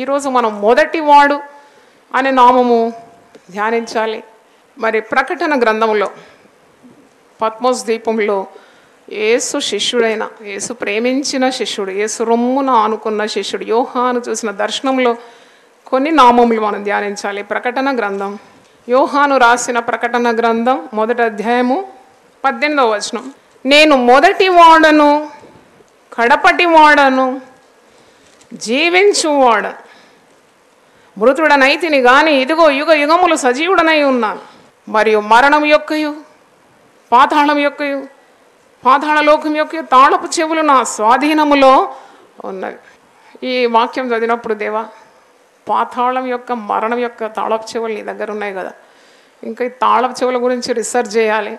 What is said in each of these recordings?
ఈరోజు మనం మొదటివాడు అనే నామము ధ్యానించాలి. మరి ప్రకటన గ్రంథంలో పద్మోస్ ద్వీపంలో యేసు శిష్యుడైన, యేసు ప్రేమించిన శిష్యుడు, యేసు రొమ్మున ఆనుకున్న శిష్యుడు యోహాను చూసిన దర్శనంలో కొన్ని నామములు మనం ధ్యానించాలి. ప్రకటన గ్రంథం, యోహాను రాసిన ప్రకటన గ్రంథం 1వ అధ్యాయము 18వ వచనం. నేను మొదటి వాడను, కడపటి వాడను, జీవించువాడ, మృతుడనైతిని గాని ఇదిగో యుగ యుగములు సజీవుడనై ఉన్నాను. మరియు మరణం యొక్కయు, పాతాళం యొక్కయు, పాతాళలోకం యొక్క తాళపు చెవులు నా స్వాధీనములో ఉన్నవి. ఈ వాక్యం చదివినప్పుడు దేవా, పాతాళం యొక్క, మరణం యొక్క తాళపు చెవులు నీ దగ్గర ఉన్నాయి కదా, ఇంకా ఈ తాళపు చెవుల గురించి రీసెర్చ్ చేయాలి.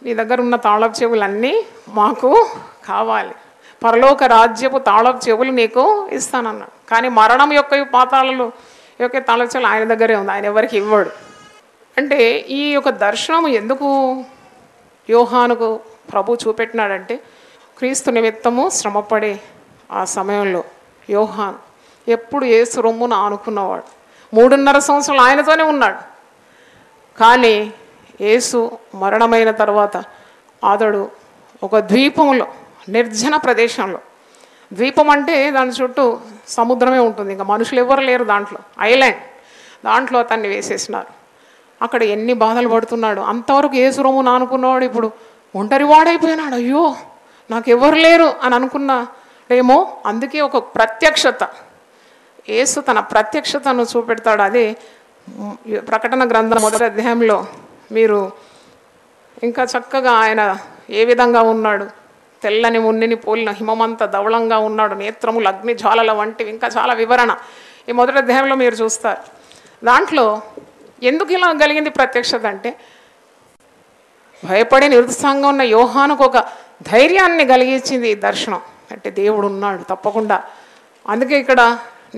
నీ దగ్గర ఉన్న తాళపు చెవులన్నీ మాకు కావాలి. పరలోక రాజ్యపు తాళపు చెవులు నీకు ఇస్తానన్నాడు. కానీ మరణం యొక్క, పాతాళాలు యొక్క తాళపు చెవులు ఆయన దగ్గరే ఉంది, ఆయన ఎవరికి ఇవ్వడు. అంటే ఈ యొక్క దర్శనం ఎందుకు యోహానుకు ప్రభు చూపెట్టినాడంటే, క్రీస్తు నిమిత్తము శ్రమపడే ఆ సమయంలో యోహాను ఎప్పుడు యేసు రొమ్మున ఆనుకున్నవాడు. 3.5 సంవత్సరాలు ఆయనతోనే ఉన్నాడు. కానీ యేసు మరణమైన తర్వాత అతడు ఒక ద్వీపంలో, నిర్జన ప్రదేశంలో, ద్వీపం అంటే దాని చుట్టూ సముద్రమే ఉంటుంది, ఇంకా మనుషులు ఎవరు లేరు, దాంట్లో ఐలాండ్, దాంట్లో అతన్ని వేసేసినారు. అక్కడ ఎన్ని బాధలు పడుతున్నాడు. అంతవరకు యేసు రొమ్మున ఆనుకున్నవాడు ఇప్పుడు ఒంటరి వాడైపోయినాడు. అయ్యో నాకు ఎవరు లేరు అని అనుకున్నాడేమో. అందుకే ఒక ప్రత్యక్షత, యేసు తన ప్రత్యక్షతను చూపెడతాడు. అదే ప్రకటన గ్రంథం 1వ అధ్యాయంలో మీరు ఇంకా చక్కగా ఆయన ఏ విధంగా ఉన్నాడు, తెల్లని ఉన్నిని పోలిన హిమమంత ధవళంగా ఉన్నాడు, నేత్రములు అగ్ని జ్వాలల వంటివి, ఇంకా చాలా వివరణ ఈ 1వ అధ్యాయంలో మీరు చూస్తారు. దాంట్లో ఎందుకు ఇలా కలిగింది ప్రత్యక్షత అంటే, భయపడి నిరుత్సాహంగా ఉన్న యోహానుకు ఒక ధైర్యాన్ని కలిగించింది ఈ దర్శనం. అంటే దేవుడు ఉన్నాడు తప్పకుండా. అందుకే ఇక్కడ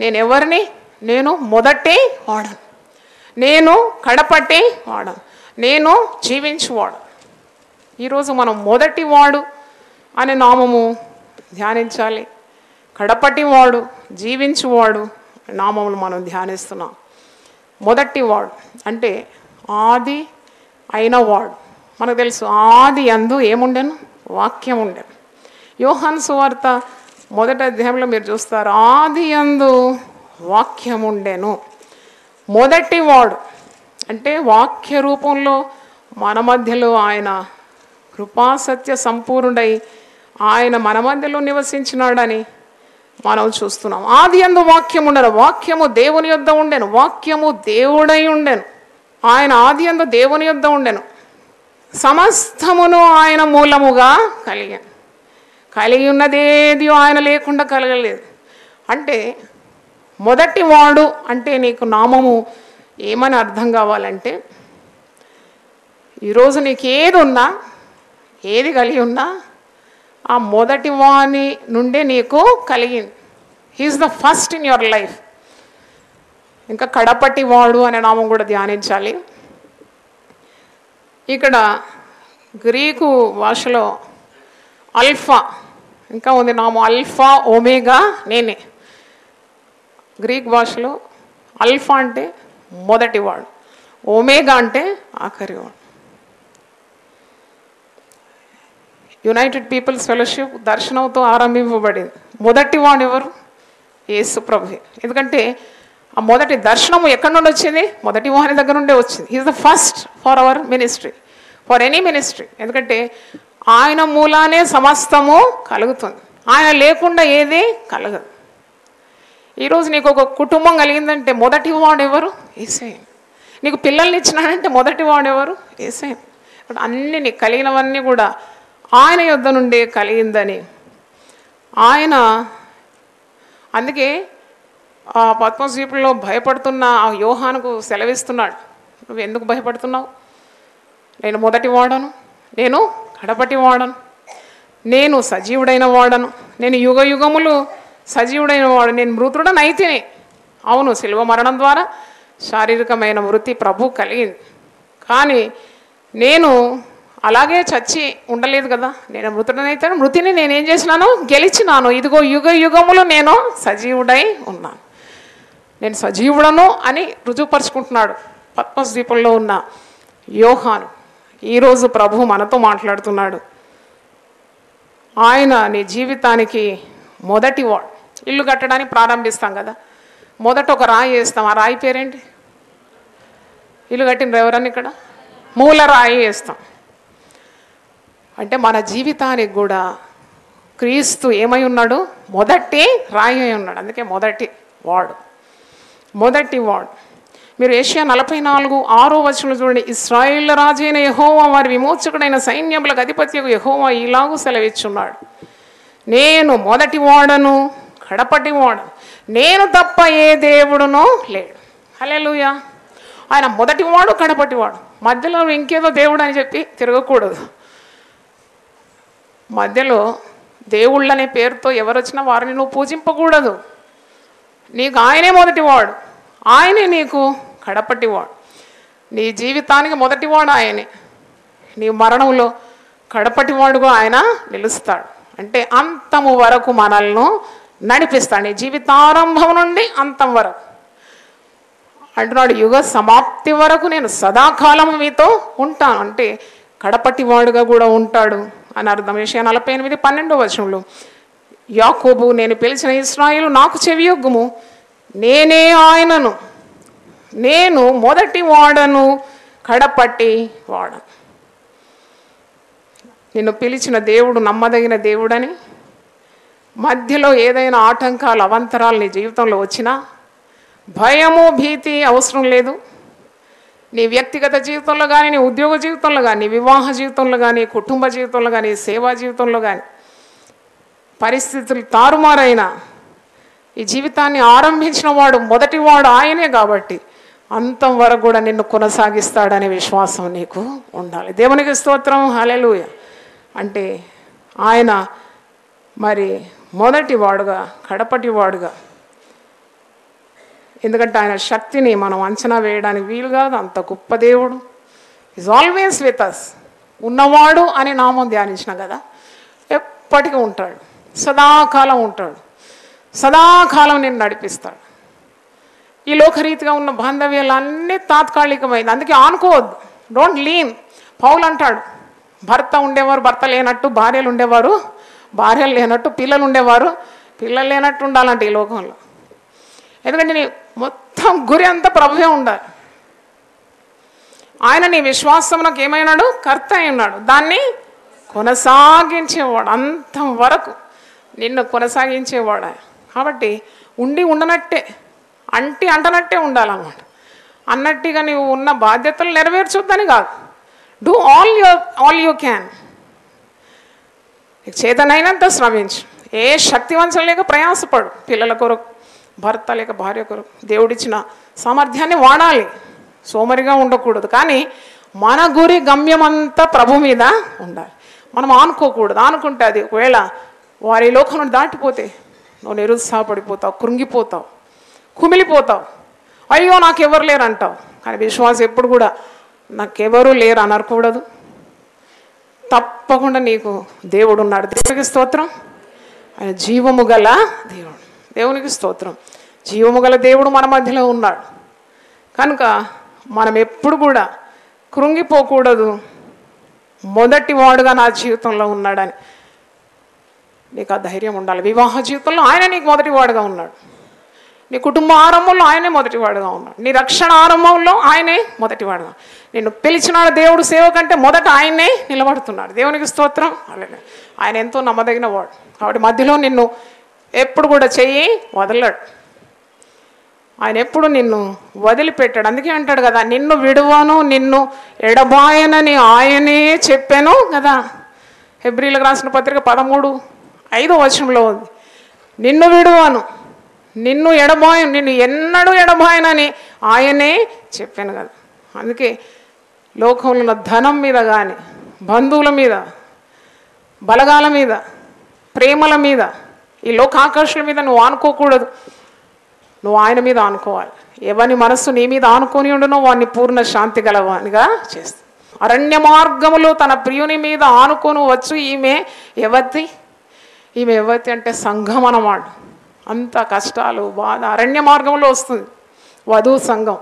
నేను ఎవరిని, నేను మొదటి వాడను, నేను కడపటి వాడను, నేను జీవించువాడు. ఈరోజు మనం మొదటి వాడు అనే నామము ధ్యానించాలి. కడపటి వాడు, జీవించువాడు నామములు మనం ధ్యానిస్తున్నాం. మొదటి వాడు అంటే ఆది అయిన వాడు. మనకు తెలుసు ఆది యందు ఏముండెను, వాక్యం ఉండెను. యోహాను సువార్త 1వ అధ్యాయంలో మీరు చూస్తారు, ఆది యందు వాక్యం ఉండెను. మొదటి వాడు అంటే వాక్య రూపంలో మన మధ్యలో ఆయన కృపాసత్య సంపూర్ణుడై ఆయన మన మధ్యలో నివసించినాడని మనం చూస్తున్నాం. ఆది యందు వాక్యం ఉండెను, వాక్యము దేవుని యొద్ద ఉండెను, వాక్యము దేవుడై ఉండెను. ఆయన ఆది యందు దేవుని యొద్ద ఉండెను, సమస్తమును ఆయన మూలముగా కలిగి ఉన్నదేది ఆయన లేకుండా కలగలేదు. అంటే మొదటి వాడు అంటే నీకు నామము ఏమని అర్థం కావాలంటే, ఈరోజు నీకు ఏది ఉన్నా, ఏది కలిగి ఉన్నా ఆ మొదటి వాని నుండే నీకు కలిగింది. He is the first in your life. ఇంకా కడపటి వాడు అనే నామం కూడా ధ్యానించాలి. ఇక్కడ గ్రీకు భాషలో అల్ఫా ఇంకా ఉంది నామం, అల్ఫా ఒమేగా నేనే. గ్రీక్ భాషలో అల్ఫా అంటే మొదటివాడు, ఒమేగా అంటే ఆఖరివాడు. యునైటెడ్ పీపుల్స్ ఫెలోషిప్ దర్శనంతో ఆరంభింపబడింది. మొదటివాడు ఎవరు? యేసు ప్రభువే. ఎందుకంటే ఆ మొదటి దర్శనము ఎక్కడి నుండి వచ్చింది? మొదటి వాని దగ్గర నుండే వచ్చింది. He is the first for our ministry, for any ministry. ఎందుకంటే ఆయన మూలానే సమస్తము కలుగుతుంది, ఆయన లేకుండా ఏది కలగదు. ఈరోజు నీకు ఒక కుటుంబం కలిగిందంటే మొదటి వాడు ఎవరు? యేసయ్య. నీకు పిల్లల్ని ఇచ్చినాడంటే మొదటి వాడు ఎవరు? యేసయ్య. అన్నీ నీకు కలిగినవన్నీ కూడా ఆయన యొద్ద నుండే కలిగిందని ఆయన. అందుకే ఆ పద్మద్వీపంలో భయపడుతున్న ఆ యోహానుకు సెలవిస్తున్నాడు, నువ్వు ఎందుకు భయపడుతున్నావు? నేను మొదటి వాడను, నేను కడపటి వాడను, నేను సజీవుడైన వాడను, నేను యుగ యుగములు సజీవుడైన వాడు, నేను మృతుడనైతిని. అవును, శిలువ మరణం ద్వారా శారీరకమైన మృతి ప్రభు కలిగింది. కానీ నేను అలాగే చచ్చి ఉండలేదు కదా, నేను మృతుడనైతే మృతిని నేనేం చేసినాను? గెలిచినాను. ఇదిగో యుగ యుగములు నేను సజీవుడై ఉన్నాను. నేను సజీవుడను అని రుజువుపరుచుకుంటున్నాడు పద్మస్ ద్వీపంలో ఉన్న యోహాను. ఈరోజు ప్రభు మనతో మాట్లాడుతున్నాడు. ఆయన నీ జీవితానికి మొదటివాడు. ఇల్లు కట్టడానికి ప్రారంభిస్తాం కదా, మొదట ఒక రాయి వేస్తాం. ఆ రాయి పేరేంటి? ఇల్లు కట్టిన ఎవరన్నా ఇక్కడ మూల రాయి వేస్తాం. అంటే మన జీవితానికి కూడా క్రీస్తు ఏమై ఉన్నాడు? మొదటి రాయి అయి ఉన్నాడు. అందుకే మొదటి వాడు. మీరు ఏషియా 44:6 చూడండి. ఇశ్రాయేల్ రాజైన యెహోవా, వారి విమోచకుడైన సైన్యములకు అధిపత్యకు యెహోవా ఇలాగూ సెలవిచ్చున్నాడు, నేను మొదటి వాడను, కడపటి వాడను, నేను తప్ప ఏ దేవుడునో లేడు. హల్లెలూయా. ఆయన మొదటివాడు, కడపటివాడు. మధ్యలో ఇంకేదో దేవుడు అని చెప్పి తిరగకూడదు. మధ్యలో దేవుళ్ళనే పేరుతో ఎవరు వచ్చినా వారిని నువ్వు పూజింపకూడదు. నీకు ఆయనే మొదటివాడు, ఆయనే నీకు కడపటివాడు. నీ జీవితానికి మొదటివాడు ఆయనే. నీ మరణంలో కడపటివాడుగా ఆయన నిలుస్తాడు. అంటే అంతము వరకు మనల్ని నడిపిస్తాడు. నీ జీవితారంభం నుండి అంతం వరకు అంటున్నాడు. యుగ సమాప్తి వరకు నేను సదాకాలం మీతో ఉంటాను. అంటే కడపటివాడుగా కూడా ఉంటాడు అని అర్థం. యెషయా 48:12 యాకోబు, నేను పిలిచిన ఇశ్రాయేలు నాకు చెవియొగ్గుము, నేనే ఆయనను, నేను మొదటి వాడను, కడపటి వాడను. నిన్ను పిలిచిన దేవుడు నమ్మదగిన దేవుడని, మధ్యలో ఏదైనా ఆటంకాలు అవాంతరాలు నీ జీవితంలో వచ్చినా భయము భీతి అవసరం లేదు. నీ వ్యక్తిగత జీవితంలో కానీ, నీ ఉద్యోగ జీవితంలో కానీ, నీ వివాహ జీవితంలో కానీ, కుటుంబ జీవితంలో కానీ, సేవా జీవితంలో కానీ పరిస్థితులు తారుమారైనా ఈ జీవితాన్ని ఆరంభించిన వాడు మొదటివాడు ఆయనే. కాబట్టి అంతం వరకు కూడా నిన్ను కొనసాగిస్తాడనే విశ్వాసం నీకు ఉండాలి. దేవునికి స్తోత్రం. హల్లెలూయా. అంటే ఆయన మరి మొదటివాడుగా, కడపటివాడుగా. ఎందుకంటే ఆయన శక్తిని మనం అంచనా వేయడానికి వీలు కాదు. అంత గొప్ప దేవుడు. Is always with us. ఉన్నవాడు అని నామం ధ్యానించిన కదా, ఎప్పటికీ ఉంటాడు, సదాకాలం ఉంటాడు, సదాకాలం నేను నడిపిస్తాడు. ఈ లోకరీతిగా ఉన్న బాంధవ్యాలు అన్నీ తాత్కాలికమైంది. అందుకే ఆనుకోవద్దు. Don't lean. పౌలు అంటాడు, భర్త ఉండేవారు భర్త లేనట్టు, భార్యలు ఉండేవారు భార్యలు లేనట్టు, పిల్లలు ఉండేవారు పిల్లలు లేనట్టు ఉండాలంటే ఈ లోకంలో. ఎందుకంటే నీ మొత్తం గురి అంతా ప్రభువే ఉండాలి. ఆయన నీ విశ్వాసమునకు ఏమైనాడు? కర్త అయి ఉన్నాడు. దాన్ని కొనసాగించేవాడు. అంతం వరకు నిన్ను కొనసాగించేవాడు. కాబట్టి ఉండి ఉండనట్టే, అంటనట్టే ఉండాలన్నమాట. అన్నట్టుగా నీవు ఉన్న బాధ్యతలు నెరవేర్చొద్దని కాదు. Do all you can. చేతనైనంత శ్రమించు. ఏ శక్తివంచం లేక ప్రయాసపడు. పిల్లల కొరకు, భర్త లేక భార్య కొరకు దేవుడిచ్చిన సామర్థ్యాన్ని వాడాలి. సోమరిగా ఉండకూడదు. కానీ మన గురి గమ్యమంతా ప్రభు మీద ఉండాలి. మనం ఆనుకోకూడదు. ఆనుకుంటే అది ఒకవేళ వారి లోకం నుండి దాటిపోతే నువ్వు నిరుత్సాహపడిపోతావు, కృంగిపోతావు, కుమిలిపోతావు. అయ్యో నాకెవరు లేరు అంటావు. కానీ విశ్వాసం ఎప్పుడు కూడా నాకెవరూ లేరు అనకూడదు. తప్పకుండా నీకు దేవుడు ఉన్నాడు. దేవునికి స్తోత్రం. ఆయన జీవము గల దేవుడు. దేవునికి స్తోత్రం. జీవము గల దేవుడు మన మధ్యలో ఉన్నాడు. కనుక మనం ఎప్పుడు కూడా కృంగిపోకూడదు. మొదటి వాడుగా నా జీవితంలో ఉన్నాడని నీకు ఆ ధైర్యం ఉండాలి. వివాహ జీవితంలో ఆయన నీకు మొదటి వాడుగా ఉన్నాడు. నీ కుటుంబ ఆరంభంలో ఆయనే మొదటివాడుగా ఉన్నాడు. నీ రక్షణ ఆరంభంలో ఆయనే మొదటివాడుగా. నిన్ను పిలిచినాడు దేవుడు సేవ కంటే మొదట ఆయనే నిలబడుతున్నాడు. దేవునికి స్తోత్రం. అలాగే ఆయన ఎంతో నమ్మదగిన వాడు. కాబట్టి మధ్యలో నిన్ను ఎప్పుడు కూడా చెయ్యి వదలడు. ఆయన ఎప్పుడు నిన్ను వదిలిపెట్టాడు. అందుకే అంటాడు కదా, నిన్ను విడువను, నిన్ను ఎడబాయనని ఆయనే చెప్పాను కదా. హెబ్రీలకు రాసిన పత్రిక 13:5 ఉంది. నిన్ను విడువను, నిన్ను ఎడబాయను, నిన్ను ఎన్నడూ ఎడబాయనని ఆయనే చెప్పాను కదా. అందుకే లోకంలో ఉన్న ధనం మీద కానీ, బంధువుల మీద, బలగాల మీద, ప్రేమల మీద, ఈ లోకాకర్షణ మీద నువ్వు ఆనుకోకూడదు. నువ్వు ఆయన మీద ఆనుకోవాలి. ఎవని మనస్సు నీ మీద ఆనుకొని ఉండునో వాడిని పూర్ణ శాంతి గలవానిగా చేస్తుంది. అరణ్య మార్గములో తన ప్రియుని మీద ఆనుకొని వచ్చు ఈమె ఎవతి. ఈమె ఎవతి అంటే సంఘం అన్నమాట. అంత కష్టాలు, బాధ అరణ్య మార్గంలో వస్తుంది వధువు సంఘం.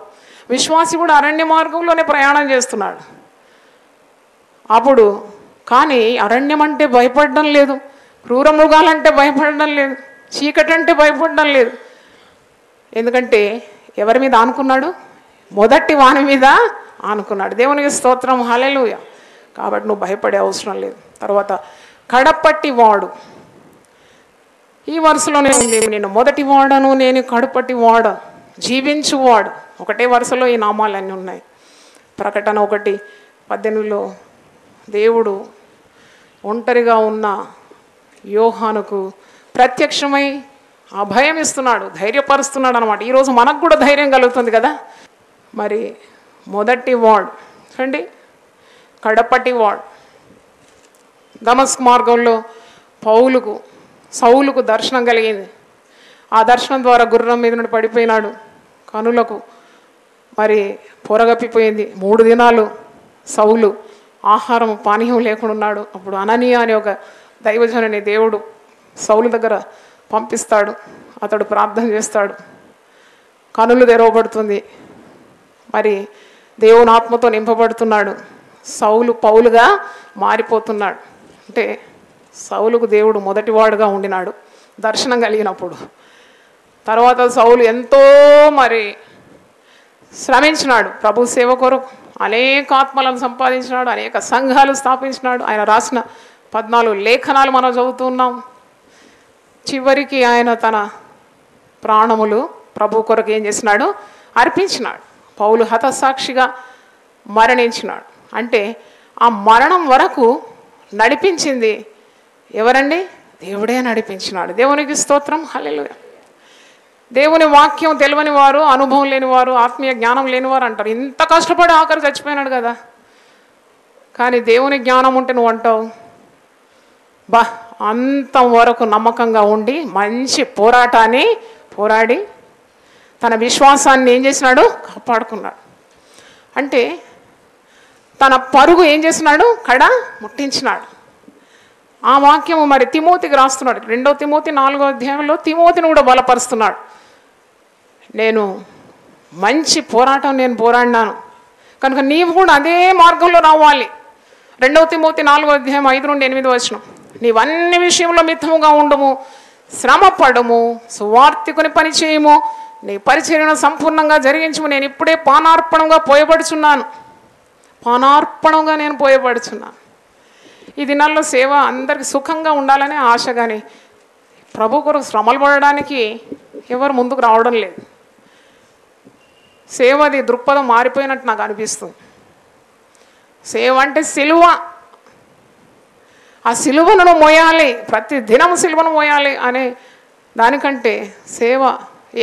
విశ్వాసి కూడా అరణ్య మార్గంలోనే ప్రయాణం చేస్తున్నాడు. అప్పుడు కానీ అరణ్యం అంటే భయపడడం లేదు, క్రూర మృగాలంటే భయపడడం లేదు, చీకటి అంటే భయపడడం లేదు. ఎందుకంటే ఎవరి మీద ఆనుకున్నాడు? మొదటి వాని మీద ఆనుకున్నాడు. దేవునికి స్తోత్రం, హల్లెలూయా. కాబట్టి నువ్వు భయపడే అవసరం లేదు. తర్వాత కడపట్టి వాడు, ఈ వరుసలోనే ఉంది. నేను మొదటి వాడను, నేను కడపట్టి వాడను, జీవించువాడు. ఒకటే వరుసలో ఈ నామాలన్నీ ఉన్నాయి. ప్రకటన 1:18లో దేవుడు ఒంటరిగా ఉన్న యోహానుకు ప్రత్యక్షమై అభయం ఇస్తున్నాడు, ధైర్యపరుస్తున్నాడు అనమాట. ఈరోజు మనకు కూడా ధైర్యం కలుగుతుంది కదా. మరి మొదటి వాడు చూడండి, కడపటి వాడు. దమస్కు మార్గంలో సౌలుకు దర్శనం కలిగింది. ఆ దర్శనం ద్వారా గుర్రం మీద నుండి పడిపోయినాడు, కనులకు మరి పొరగప్పిపోయింది. 3 దినాలు సౌలు ఆహారం పానీయం లేకుండా ఉన్నాడు. అప్పుడు అననీయ అనే ఒక దైవజనుని దేవుడు సౌలు దగ్గర పంపిస్తాడు. అతడు ప్రార్థన చేస్తాడు, కనులు తెరవబడుతుంది. మరి దేవుని ఆత్మతో నింపబడుతున్నాడు. సౌలు పౌలుగా మారిపోతున్నాడు. అంటే సౌలుకు దేవుడు మొదటివాడుగా ఉండినాడు దర్శనం కలిగినప్పుడు. తర్వాత సౌలు ఎంతో మరి శ్రమించినాడు ప్రభు సేవ కొరకు. అనేక ఆత్మలను సంపాదించినాడు, అనేక సంఘాలు స్థాపించినాడు. ఆయన రాసిన 14 లేఖనాలు మనం చదువుతున్నాం. చివరికి ఆయన తన ప్రాణములు ప్రభు కొరకు ఏం చేసినాడు? అర్పించినాడు. పౌలు హతసాక్షిగా మరణించినాడు. అంటే ఆ మరణం వరకు నడిపించింది ఎవరండి? దేవుడే నడిపించినాడు. దేవునికి స్తోత్రం, హల్లెలూయా. దేవుని వాక్యం తెలియని వారు, అనుభవం లేనివారు, ఆత్మీయ జ్ఞానం లేనివారు అంటారు, ఇంత కష్టపడి ఆఖరి చచ్చిపోయినాడు కదా. కానీ దేవుని జ్ఞానం ఉంటే నువ్వు అంటావు, అంతవరకు నమ్మకంగా ఉండి మంచి పోరాటాన్ని పోరాడి తన విశ్వాసాన్ని ఏం చేసినాడు? కాపాడుకున్నాడు. అంటే తన పరుగు ఏం చేసినాడు? కడ ముట్టించినాడు. ఆ వాక్యము మరి తిమోతికి రాస్తున్నాడు. 2 తిమోతి 4వ అధ్యాయంలో తిమోతిని కూడా బలపరుస్తున్నాడు. నేను మంచి పోరాటం నేను పోరాడినాను కనుక నీవు కూడా అదే మార్గంలో రావాలి. 2 తిమోతి 4వ అధ్యాయం 5-8 వచనం, నీవన్ని విషయంలో మితముగా ఉండము, శ్రమ పడము, సువార్తికుని పని చేయము, నీ పరిచర్యను సంపూర్ణంగా జరిగించము. నేను ఇప్పుడే పానార్పణంగా పోయబడుచున్నాను. పానార్పణంగా నేను పోయబడుచున్నాను. ఈ దినాల్లో సేవ అందరికి సుఖంగా ఉండాలనే ఆశ, కానీ ప్రభు కొరకు శ్రమలు పడడానికి ఎవరు ముందుకు రావడం లేదు. సేవది దృక్పథం మారిపోయినట్టు నాకు అనిపిస్తుంది. సేవ అంటే సిలువ, ఆ సిలువను మోయాలి, ప్రతి దినం సిలువను మోయాలి అనే దానికంటే సేవ,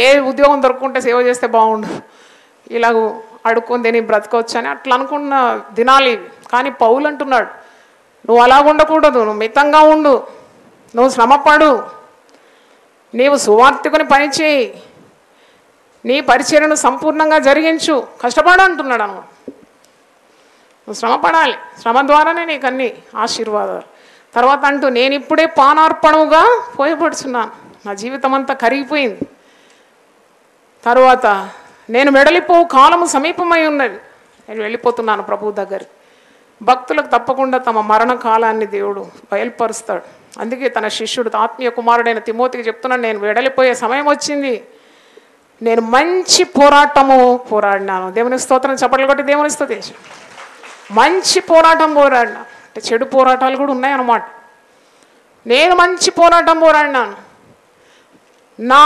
ఏ ఉద్యోగం దొరుకుంటే సేవ చేస్తే బాగుండు, ఇలాగ అడుక్కొని తిని బ్రతకవచ్చు అని అట్లా అనుకున్న దినాలు ఇవి. కానీ పౌలు అంటున్నాడు, నువ్వు అలాగ ఉండకూడదు, నువ్వు మితంగా ఉండు, నువ్వు శ్రమపడు, నీవు సువార్తికుని పనిచేయి, నీ పరిచర్యను సంపూర్ణంగా జరిగించు, కష్టపడు అంటున్నాడు అన్నమాట. నువ్వు శ్రమపడాలి, శ్రమ ద్వారానే నీకు అన్ని ఆశీర్వాదాలు. తర్వాత అంటూ నేను ఇప్పుడే పానార్పణముగా పోయబడుచున్నాను, నా జీవితం అంతా కరిగిపోయింది. తర్వాత నేను వెడలిపోవు కాలము సమీపమై ఉన్నది, నేను వెళ్ళిపోతున్నాను ప్రభువు దగ్గరికి. భక్తులకు తప్పకుండా తమ మరణ కాలాన్ని దేవుడు బయలుపరుస్తాడు. అందుకే తన శిష్యుడు ఆత్మీయ కుమారుడైన తిమోతికి చెప్తున్నాడు, నేను వెడలిపోయే సమయం వచ్చింది, నేను మంచి పోరాటము పోరాడినాను. దేవుని స్తోత్రం, చప్పట్లు కొట్టి దేవుని స్తుతించు. మంచి పోరాటం పోరాడినా అంటే చెడు పోరాటాలు కూడా ఉన్నాయన్నమాట. నేను మంచి పోరాటం పోరాడినాను, నా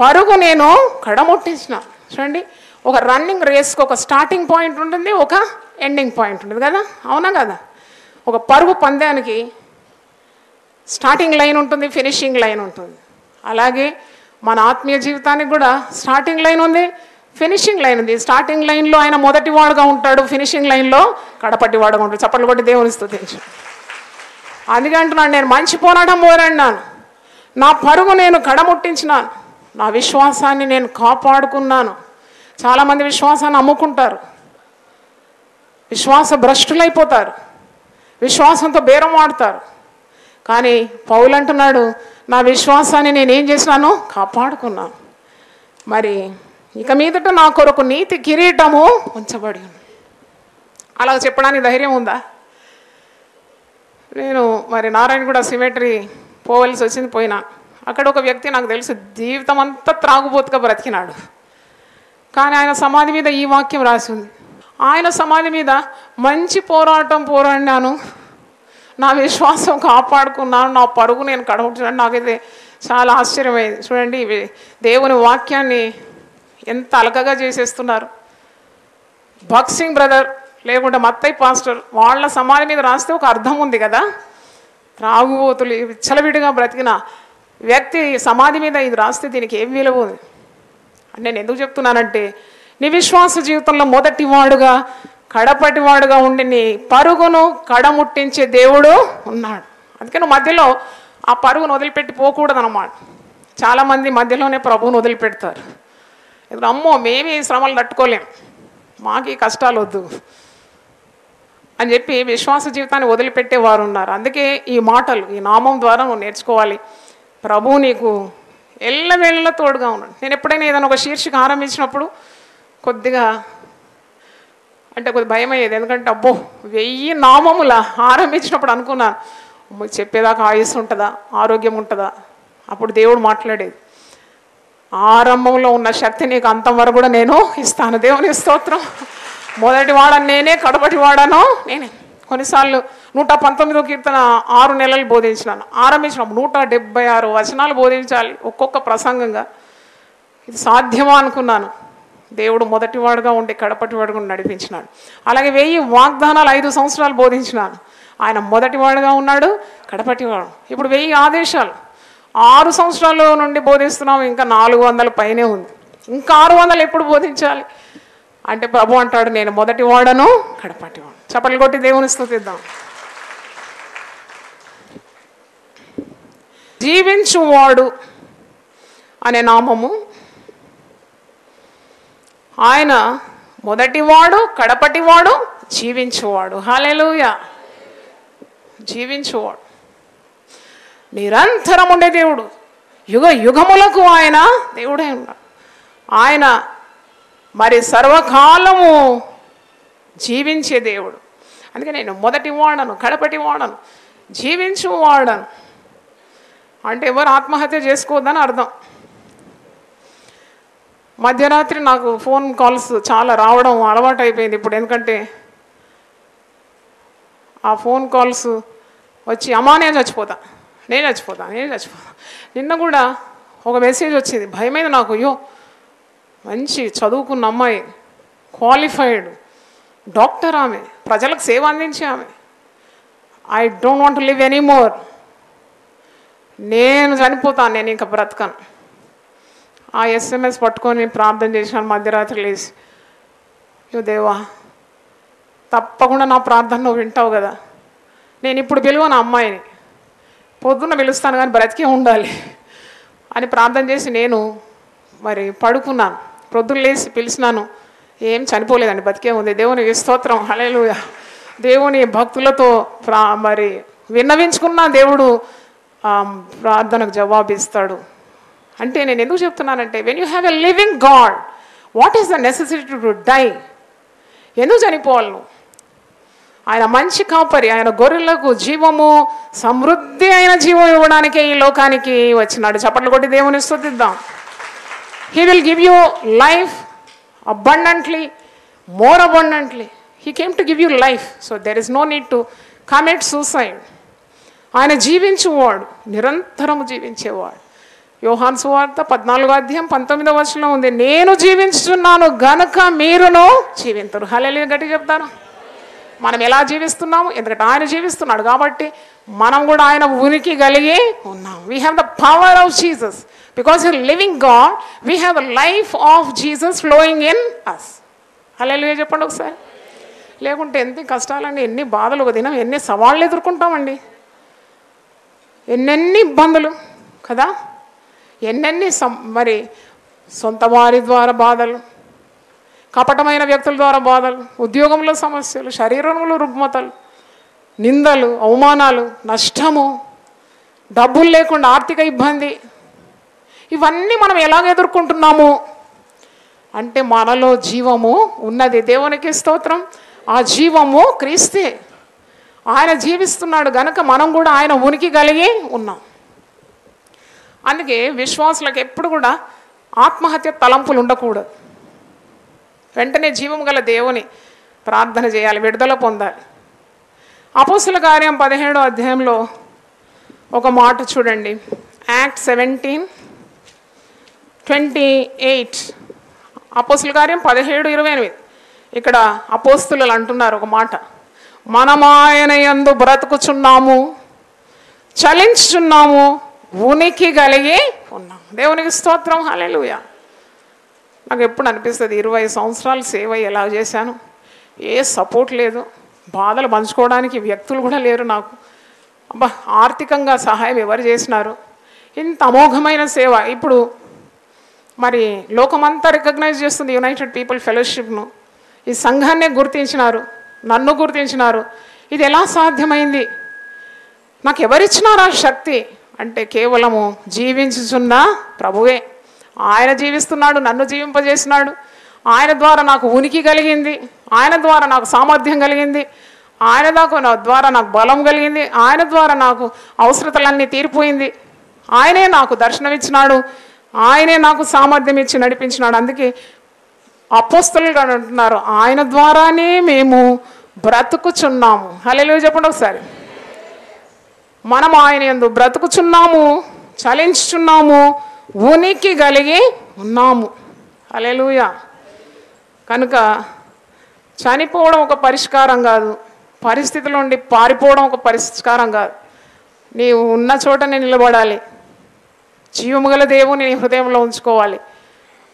పరుగు నేను కడముట్టించిన. చూడండి, ఒక రన్నింగ్ రేస్కి ఒక స్టార్టింగ్ పాయింట్ ఉంటుంది, ఒక ఎండింగ్ పాయింట్ ఉంటుంది కదా, అవునా కదా. ఒక పరుగు పందానికి స్టార్టింగ్ లైన్ ఉంటుంది, ఫినిషింగ్ లైన్ ఉంటుంది. అలాగే మన ఆత్మీయ జీవితానికి కూడా స్టార్టింగ్ లైన్ ఉంది, ఫినిషింగ్ లైన్ ఉంది. స్టార్టింగ్ లైన్లో ఆయన మొదటి వాడుగా ఉంటాడు, ఫినిషింగ్ లైన్లో కడపట్టి వాడుగా ఉంటాడు. చప్పట్లు కొట్టి దేవుని స్తుతించు. అందుకే అంటున్నాడు, నేను మంచి పోరాటం పోరాడినాను, నా పరుగు నేను కడముట్టించినాను, నా విశ్వాసాన్ని నేను కాపాడుకున్నాను. చాలామంది విశ్వాసాన్ని అమ్ముకుంటారు, విశ్వాస భ్రష్టులైపోతారు, విశ్వాసంతో బేరం ఆడతారు. కానీ పౌలు అంటున్నాడు, నా విశ్వాసాన్ని నేనేం చేసినాను? కాపాడుకున్నాను. మరి ఇక మీదట నా కొరకు నీతి కిరీటము ఉంచబడి ఉంది. అలా చెప్పడానికి ధైర్యం ఉందా? నేను మరి నారాయణగూడ సిమెట్రీ పోవలసి వచ్చింది, పోయినా. అక్కడ ఒక వ్యక్తి నాకు తెలుసు జీవితం అంతా త్రాగుబోతుగా బ్రతికినాడు. కానీ ఆయన సమాధి మీద ఈ వాక్యం రాసి ఉంది. ఆయన సమాధి మీద మంచి పోరాటం పోరాడినాను, నా విశ్వాసం కాపాడుకున్నాను, నా పరుగు నేను కడగొట్టాను. నాకైతే చాలా ఆశ్చర్యమైంది. చూడండి, దేవుని వాక్యాన్ని ఎంత అలకగా చేసేస్తున్నారు. భగత్ సింగ్ బ్రదర్ లేకుంటే మత్తయ్య పాస్టర్ వాళ్ళ సమాధి మీద రాస్తే ఒక అర్థం ఉంది కదా. త్రాగుబోతులు విచ్చలవిడిగా బ్రతికిన వ్యక్తి సమాధి మీద ఇది రాస్తే దీనికి ఏం విలువ ఉంది? నేను ఎందుకు చెప్తున్నానంటే, నీ విశ్వాస జీవితంలో మొదటివాడుగా కడపటివాడుగా ఉండి నీ పరుగును కడముట్టించే దేవుడు ఉన్నాడు. అందుకే నువ్వు మధ్యలో ఆ పరుగును వదిలిపెట్టి పోకూడదు అన్నమాట. చాలామంది మధ్యలోనే ప్రభువును వదిలిపెడతారు. ఇప్పుడు అమ్మో మేమే ఈ శ్రమలు తట్టుకోలేం, మాకు ఈ కష్టాలు వద్దు అని చెప్పి విశ్వాస జీవితాన్ని వదిలిపెట్టేవారు ఉన్నారు. అందుకే ఈ మాటలు, ఈ నామం ద్వారా నువ్వు నేర్చుకోవాలి. ప్రభువు నీకు ఎల్లవేళ్ళ తోడుగా ఉన్నాడు. నేను ఎప్పుడైనా ఏదైనా ఒక శీర్షిక ఆరంభించినప్పుడు కొద్దిగా భయం అయ్యేది. ఎందుకంటే అబ్బో 1000 నామముల ఆరంభించినప్పుడు అనుకున్నాను, చెప్పేదాకా ఆయుస్సు ఉంటుందా, ఆరోగ్యం ఉంటుందా? అప్పుడు దేవుడు మాట్లాడేది, ఆరంభంలో ఉన్న శక్తి నీకు అంతం వరకు కూడా నేను ఇస్తాను. దేవుని స్తోత్రం. మొదటి వాడను నేనే, కడపటి వాడను నేనే. కొన్నిసార్లు 119వ కీర్తన 6 నెలలు బోధించినాను. ఆరంభించినప్పుడు 176 వచనాలు బోధించాలి ఒక్కొక్క ప్రసంగంగా. ఇది సాధ్యమా అనుకున్నాను. దేవుడు మొదటివాడుగా ఉండి కడపటివాడుగా నడిపించినాడు. అలాగే 1000 వాగ్దానాలు 5 సంవత్సరాలు బోధించినాను. ఆయన మొదటివాడుగా ఉన్నాడు, కడపటివాడు. ఇప్పుడు 1000 ఆదేశాలు 6 సంవత్సరాల నుండి బోధిస్తున్నాము. ఇంకా 400 పైనే ఉంది. ఇంకా 600 ఎప్పుడు బోధించాలి అంటే ప్రభు అంటాడు, నేను మొదటివాడను, కడపటివాడు. చప్పట్లు కొట్టి దేవుని స్తుతిద్దాం. జీవించువాడు అనే నామము, ఆయన మొదటివాడు, కడపటివాడు, జీవించువాడు. హల్లెలూయా. జీవించువాడు, నిరంతరం ఉండే దేవుడు, యుగ యుగములకు ఆయన దేవుడే ఉన్నాడు. ఆయన మరి సర్వకాలము జీవించే దేవుడు. అందుకే నేను మొదటి వాడను, కడపటి వాడను, జీవించు వాడను అంటే ఎవరు ఆత్మహత్య చేసుకోవద్దని అర్థం. మధ్యరాత్రి నాకు ఫోన్ కాల్స్ చాలా రావడం అలవాటు అయిపోయింది ఇప్పుడు. ఎందుకంటే ఆ ఫోన్ కాల్స్ వచ్చి అమ్మా నేను చచ్చిపోతా. నిన్న కూడా ఒక మెసేజ్ వచ్చింది, భయమైంది నాకు. అయ్యో, మంచి చదువుకున్న అమ్మాయి, క్వాలిఫైడ్ డాక్టర్, ఆమె ప్రజలకు సేవ అందించే ఆమె. I don't want to live anymore, నేను చనిపోతాను, నేను ఇంకా బ్రతకను. ఆ SMS పట్టుకొని ప్రార్థన చేశాను మధ్యరాత్రి లేచి. అయ్యో దేవా, తప్పకుండా నా ప్రార్థన నువ్వు వింటావు కదా. నేను ఇప్పుడు పిలువను ఆ అమ్మాయిని, పొద్దున్న పిలుస్తాను కానీ బ్రతికే ఉండాలి అని ప్రార్థన చేసి నేను మరి పడుకున్నాను. ప్రొద్దున లేచి పిలిచినాను, ఏం చనిపోలేదండి, బతికే ఉంది. దేవునికి స్తోత్రం. హల్లెలూయా. దేవుని భక్తులతో మరి విన్నవించుకున్న దేవుడు ప్రార్థనకు జవాబిస్తాడు. అంటే నేను ఎందుకు చెప్తున్నానంటే, when you have a living God, what is the necessity to die? ఎందుకు చనిపోవాలి నువ్వు? ఆయన మంచి కాపరి, ఆయన గొర్రెలకు జీవము, సమృద్ధి అయిన జీవం ఇవ్వడానికే ఈ లోకానికి వచ్చినాడు. చప్పట్లు కొట్టి దేవుని స్తుతిద్దాం. He will give you life abundantly, more abundantly. He came to give you life. So there is no need to commit suicide. ఆయన జీవించేవాడు, నిరంతరము జీవించేవాడు. యోహాను సువార్త 14వ అధ్యాయం 19వ వచనంలో ఉంది, నేను జీవించుచున్నాను గనుక మీరును జీవింతురు. హల్లెలూయా. గట్టి చెప్తాను. మనం ఎలా జీవిస్తున్నాము? ఎందుకంటే ఆయన జీవిస్తున్నాడు కాబట్టి మనం కూడా ఆయన ఉనికి కలిగి ఉన్నాం. We have the power of Jesus. Because you living God, we have the life of Jesus flowing in us. Hallelujah చెప్పండి ఒకసారి. లేకుంటే ఎన్ని కష్టాలండి, ఎన్ని బాధలు, ఒక దినం ఎన్ని సవాళ్ళు ఎదుర్కొంటామండి, ఎన్నెన్ని ఇబ్బందులు కదా, ఎన్నెన్ని మరి సొంత వారి ద్వారా బాధలు, కపటమైన వ్యక్తుల ద్వారా బాధలు, ఉద్యోగంలో సమస్యలు, శరీరంలో రుగ్మతలు, నిందలు, అవమానాలు, నష్టము, డబ్బులు లేకుండా ఆర్థిక ఇబ్బంది, ఇవన్నీ మనం ఎలాగ ఎదుర్కొంటున్నాము అంటే మనలో జీవము ఉన్నది. దేవునికి స్తోత్రం. ఆ జీవము క్రీస్తే. ఆయన జీవిస్తున్నాడు గనుక మనం కూడా ఆయన ఉనికి కలిగి ఉన్నాం. అందుకే విశ్వాసులకు ఎప్పుడు కూడా ఆత్మహత్య తలంపులు ఉండకూడదు. వెంటనే జీవం గల దేవుని ప్రార్థన చేయాలి, విడుదల పొందాలి. అపోస్తుల కార్యం 17వ అధ్యాయంలో ఒక మాట చూడండి. యాక్ట్ 17:28. అపోస్తుల కార్యం 17:28. ఇక్కడ అపోస్తులు అంటున్నారు ఒక మాట, మనము ఆయన యందు బ్రతుకుచున్నాము, చలించుచున్నాము, ఉనికి కలిగి ఉన్నాము. దేవునికి స్తోత్రం. హల్లెలూయా. నాకు ఎప్పుడు అనిపిస్తుంది 20 సంవత్సరాలు సేవ ఎలా చేశాను, ఏ సపోర్ట్ లేదు, బాధలు పంచుకోవడానికి వ్యక్తులు కూడా లేరు నాకు. అబ్బా, ఆర్థికంగా సహాయం ఎవరు చేసినారు? ఇంత అమోఘమైన సేవ. ఇప్పుడు మరి లోకమంతా రికగ్నైజ్ చేస్తుంది యునైటెడ్ పీపుల్ ఫెలోషిప్ను. ఈ సంఘాన్నే గుర్తించినారు, నన్ను గుర్తించినారు. ఇది ఎలా సాధ్యమైంది? నాకు ఎవరిచ్చినారా శక్తి అంటే కేవలము జీవించుచున్న ప్రభువే. ఆయన జీవిస్తున్నాడు, నన్ను జీవింపజేసినాడు. ఆయన ద్వారా నాకు ఉనికి కలిగింది, ఆయన ద్వారా నాకు సామర్థ్యం కలిగింది, ఆయన ద్వారా నాకు బలం కలిగింది, ఆయన ద్వారా నాకు అవసరతలన్నీ తీరిపోయింది. ఆయనే నాకు దర్శనమిచ్చినాడు, ఆయనే నాకు సామర్థ్యం ఇచ్చి నడిపించినాడు. అందుకే అపోస్తలులు అంటున్నారు, ఆయన ద్వారానే మేము బ్రతుకుచున్నాము. హల్లెలూయా చెప్పండి ఒకసారి. మనం ఆయన యందు బ్రతుకుచున్నాము, చలించుచున్నాము, ఉనికి కలిగి ఉన్నాము. హల్లెలూయా. కనుక చనిపోవడం ఒక పరిష్కారం కాదు, పరిస్థితుల నుండి పారిపోవడం ఒక పరిష్కారం కాదు. నీవు ఉన్న చోటనే నిలబడాలి. జీవము గల దేవుని నీ హృదయంలో ఉంచుకోవాలి.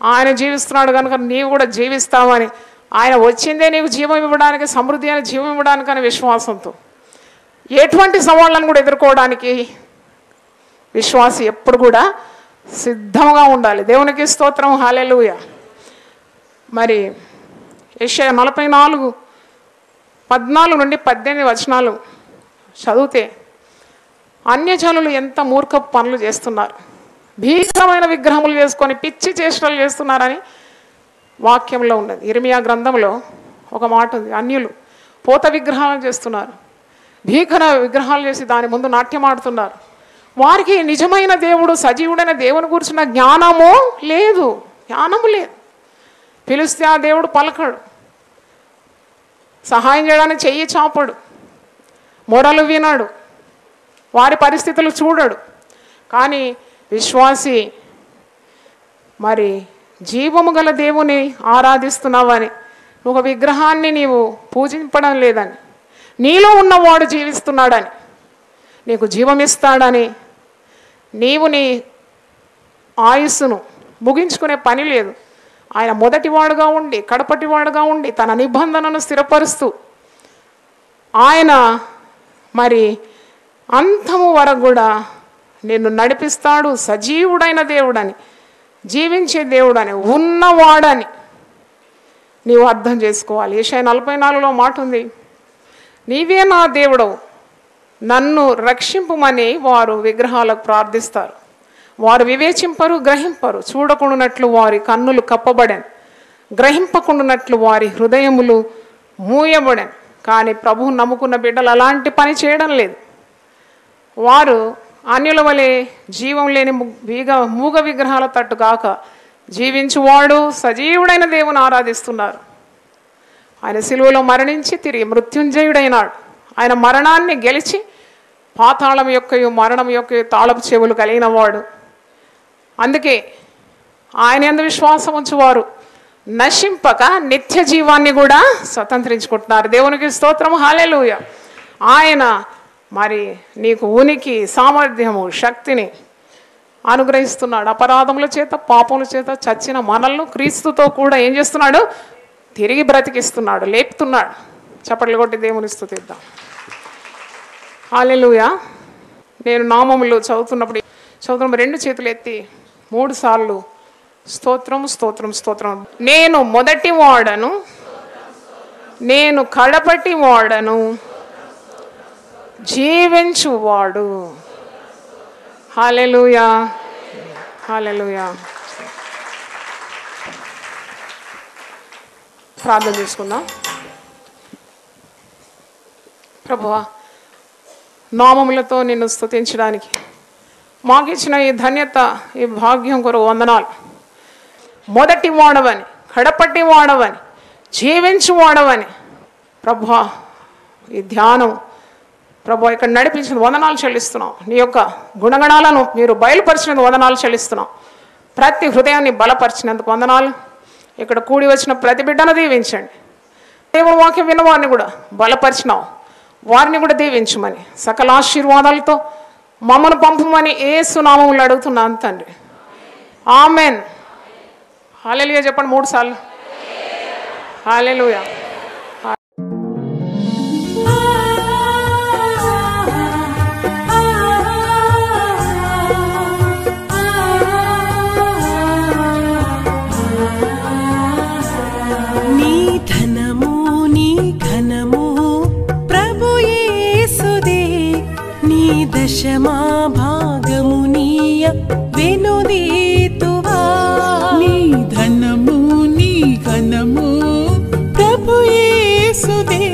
ఆయన జీవిస్తున్నాడు కనుక నీవు కూడా జీవిస్తావని, ఆయన వచ్చిందే నీకు జీవం ఇవ్వడానికి, సమృద్ధి అయిన జీవం ఇవ్వడానికి అనే విశ్వాసంతో ఎటువంటి సవాళ్ళను కూడా ఎదుర్కోవడానికి విశ్వాసి ఎప్పుడు కూడా సిద్ధంగా ఉండాలి. దేవునికి స్తోత్రం. హల్లెలూయా. మరి యెషయా 44:14-18 చదివితే అన్యజనులు ఎంత మూర్ఖ పనులు చేస్తున్నారు, భీకరమైన విగ్రహములు చేసుకొని పిచ్చి చేష్టలు చేస్తున్నారని వాక్యంలో ఉన్నది. ఇర్మియా గ్రంథంలో ఒక మాట ఉంది, అన్యులు పోత విగ్రహాలు చేస్తున్నారు, భీకర విగ్రహాలు చేసి దాని ముందు నాట్యం ఆడుతున్నారు. వారికి నిజమైన దేవుడు, సజీవుడైన దేవుని గురించిన జ్ఞానము లేదు. పిలిస్తే ఆ దేవుడు పలకడు, సహాయం చేయడానికి చెయ్యి చాపడు, మొరలు వినడు, వారి పరిస్థితులు చూడడు. కానీ విశ్వాసి మరి జీవము గల దేవుని ఆరాధిస్తున్నావని, ఒక విగ్రహాన్ని నీవు పూజింపడం లేదని, నీలో ఉన్నవాడు జీవిస్తున్నాడని, నీకు జీవం ఇస్తాడని, నీవు నీ ఆయుస్సును ముగించుకునే పని లేదు. ఆయన మొదటివాడుగా ఉండి, కడపటివాడుగా ఉండి, తన నిబంధనను స్థిరపరుస్తూ ఆయన మరి అంతము వరకు కూడా నిన్ను నడిపిస్తాడు. సజీవుడైన దేవుడని, జీవించే దేవుడని, ఉన్నవాడని నీవు అర్థం చేసుకోవాలి. యెషయా 44లో మాట ఉంది, నీవే నా దేవుడవు, నన్ను రక్షింపుమని వారు విగ్రహాలకు ప్రార్థిస్తారు. వారు వివేచింపరు, గ్రహింపరు. చూడకుండానట్లు వారి కన్నులు కప్పబడెను, గ్రహింపకుండానట్లు వారి హృదయములు మూయబడెను. కానీ ప్రభువు నమ్ముకున్న బిడ్డలు అలాంటి పని చేయడం లేదు. వారు అన్యుల వలె జీవం లేని మూగ విగ్రహాల తట్టు కాక జీవించువాడు సజీవుడైన దేవుని ఆరాధిస్తున్నారు. ఆయన సిలువలో మరణించి తిరిగి మృత్యుంజయుడైనాడు. ఆయన మరణాన్ని గెలిచి పాతాళం యొక్కయు మరణం యొక్క తాళపు చెవులు కలిగిన వాడు. అందుకే ఆయన యందు విశ్వాసం ఉంచువారు నశింపక నిత్య జీవాన్ని కూడా స్వతంత్రించుకుంటున్నారు. దేవునికి స్తోత్రం. హల్లెలూయా. ఆయన మరి నీకు ఉనికి, సామర్థ్యము, శక్తిని అనుగ్రహిస్తున్నాడు. అపరాధముల చేత, పాపముల చేత చచ్చిన మనల్ని క్రీస్తుతో కూడా ఏం చేస్తున్నాడు? తిరిగి బ్రతికిస్తున్నాడు, లేపుతున్నాడు. చప్పట్లు కొట్టి దేవుని స్తుతిద్దాం. హల్లెలూయా. నేను నామములు చదువుతున్నప్పుడు 2 చేతులు ఎత్తి 3 సార్లు స్తోత్రం, స్తోత్రం, స్తోత్రం. నేను మొదటి వాడను, నేను కడపటి వాడను, జీవించువాడు. హల్లెలూయా, హల్లెలూయా. ప్రార్థన చేసుకుందాం. ప్రభువా, నామములతో నిన్ను స్తుతించడానికి మాకు ఇచ్చిన ఈ ధన్యత, ఈ భాగ్యం కొరకు వందనాలు. మొదటి వాడవని, కడపట్టి వాడవని, జీవించు వాడవని ప్రభువా, ఈ ధ్యానం ప్రభువా ఇక్కడ నడిపించిన వందనాలు చెల్లిస్తున్నాం. నీ యొక్క గుణగణాలను మీరు బయలుపరిచినందుకు వందనాలు చెల్లిస్తున్నాం. ప్రతి హృదయాన్ని బలపరిచినందుకు వందనాలు. ఇక్కడ కూడి వచ్చిన ప్రతి బిడ్డను దీవించండి. దేవుని వాక్యం విన్నవారిని కూడా బలపరిచినావు, వారిని కూడా దీవించమని సకల ఆశీర్వాదాలతో మమ్మను పంపమని యేసు నామములో అడుగుతున్నాను తండ్రి. ఆమెన్. హల్లెలూయా చెప్పండి 3 సార్లు. హల్లెలూయా. దశమా భాగమునీయ వెనుదీతువా. నీ ధనము నీ ఘనము ప్రభు యేసుదే,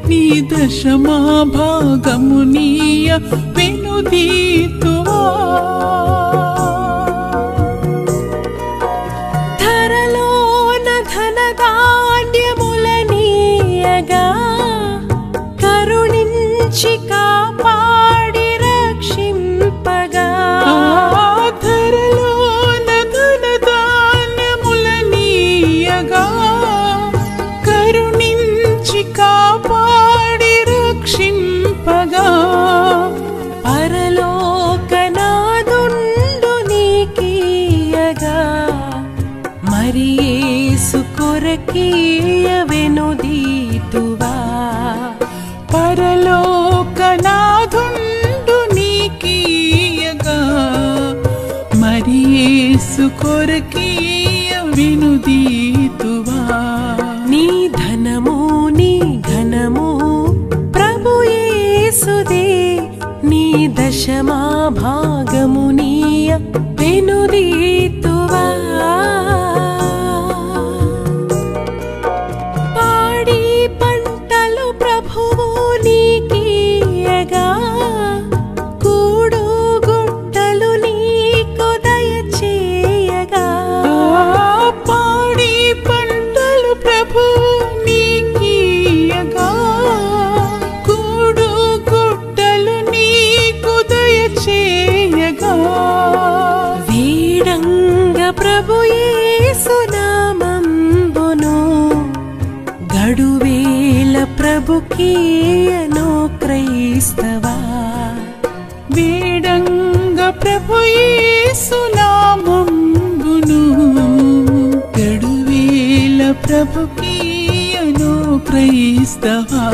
నీ దశమా భాగమునీయ వెనుదీతువా. ధరలోన ధనధాన్యములనీయగా కరుణించి కాపాడి రక్షింపగా. ధరలోన ధనధాన్యములనీయగా కరుణించి కాపాడి రక్షింపగా. పరలోకనాదుండు నీకీయగా మరి యేసు కొరకీయ వెనుదీతువా. పరలోకనాదుండు నీకీయగా మరి యేసు కొరకీయ వెనుదీతువా. నీ ధనము నీ ఘనము ప్రభు యేసుదే, నీ దశమా భాగమునీయ వెనుదీతువా. పాడి పంటలు ప్రభువు నీకీయగా కూడు గుట్టలు నీకు దయచేయగా. పాడి పంటలు ప్రభువు నీకీయగా కూడు గుట్టలు నీకు దయచేయగా. వీడంగ ప్రభు యేసు నామంబును గడువేల ప్రభుకీయను క్రైస్తవా. వీడంగ ప్రభు యేసు నామంబును గడువేల ప్రభుకీయను క్రైస్తవా.